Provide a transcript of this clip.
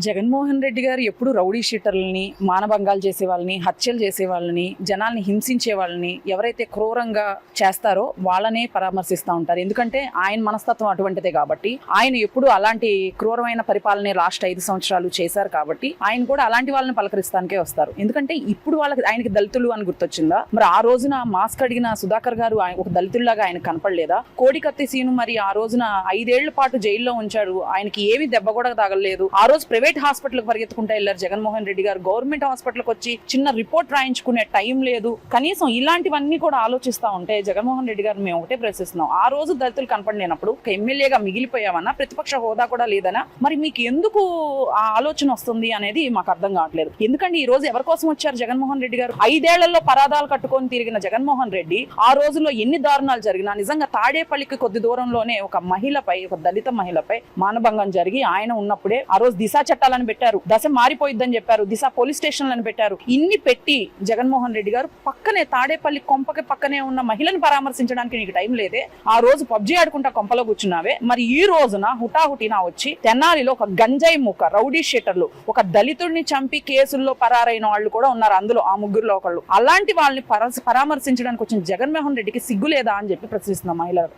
జగన్మోహన్ రెడ్డి గారు ఎప్పుడు రౌడీ షీటర్లని, మానభంగాలు చేసే వాళ్ళని, హత్యలు చేసే వాళ్ళని, జనాల్ని హింసించే వాళ్ళని ఎవరైతే క్రూరంగా చేస్తారో వాళ్ళనే పరామర్శిస్తూ ఉంటారు. ఎందుకంటే ఆయన మనస్తత్వం అటువంటిదే కాబట్టి, ఆయన ఎప్పుడు అలాంటి క్రూరమైన పరిపాలన లాస్ట్ 5 సంవత్సరాలు చేశారు కాబట్టి ఆయన కూడా అలాంటి వాళ్ళని పలకరిస్తానికే వస్తారు. ఎందుకంటే ఇప్పుడు ఆయనకి దళితులు అని గుర్తొచ్చిందా? మరి ఆ రోజున మాస్క్ అడిగిన సుధాకర్ గారు ఒక దళితుల్లాగా ఆయన కనపడలేదా? కోడికత్తి సీను మరి ఆ రోజున 5 ఏళ్ల పాటు జైల్లో ఉంచాడు, ఆయనకి ఏమి దెబ్బ కూడా తగలలేదు. ఆ రోజు ప్రైవేట్ హాస్పిటల్ పరిగెత్తుకుంటా వెళ్ళారు జగన్మోహన్ రెడ్డి గారు. గవర్నమెంట్ హాస్పిటల్కి వచ్చి చిన్న రిపోర్ట్ రాయించుకునే టైం లేదు. కనీసం ఇలాంటివన్నీ కూడా ఆలోచిస్తా ఉంటే జగన్మోహన్ రెడ్డి గారు మేము ఒకటే ప్రశ్నిస్తున్నాం, ఆ రోజు దళితులు కనపడలేనప్పుడు ఒక ఎమ్మెల్యేగా మిగిలిపోయామన్నా, ప్రతిపక్ష హోదా కూడా లేదనా, మరి మీకు ఎందుకు ఆ ఆలోచన వస్తుంది అనేది మాకు అర్థం కావట్లేదు. ఎందుకంటే ఈ రోజు ఎవరి కోసం వచ్చారు జగన్మోహన్ రెడ్డి గారు? 5 ఏళ్లలో పరాదాలు కట్టుకొని తిరిగిన జగన్మోహన్ రెడ్డి ఆ రోజుల్లో ఎన్ని దారుణాలు జరిగినా, నిజంగా తాడేపల్లికి కొద్ది దూరంలోనే ఒక మహిళపై, ఒక దళిత మహిళపై మానభంగం జరిగి ఆయన ఉన్నప్పుడే ఆ రోజు దిశ చట్టాలను పెట్టారు, దశ మారిపోయిద్దని చెప్పారు, దిశ పోలీస్ స్టేషన్లను పెట్టారు. ఇన్ని పెట్టి జగన్మోహన్ రెడ్డి గారు పక్కనే తాడేపల్లి కొంపకి పక్కనే ఉన్న మహిళను పరామర్శించడానికి నీకు టైం లేదే? ఆ రోజు పబ్జీ ఆడుకుంటా కొంపలో కూర్చున్నావే. మరి ఈ రోజున హుటాహుటినా వచ్చి తెనాలిలో ఒక గంజాయి ముక్క రౌడీ షీటర్లు, ఒక దళితుడిని చంపి కేసుల్లో పరారైన వాళ్ళు కూడా ఉన్నారు, అందులో ఆ ముగ్గురులో ఒకళ్ళు. అలాంటి వాళ్ళని పరామర్శించడానికి వచ్చిన జగన్మోహన్ రెడ్డికి సిగ్గు లేదా అని చెప్పి ప్రశ్నిస్తున్నాం మహిళలు.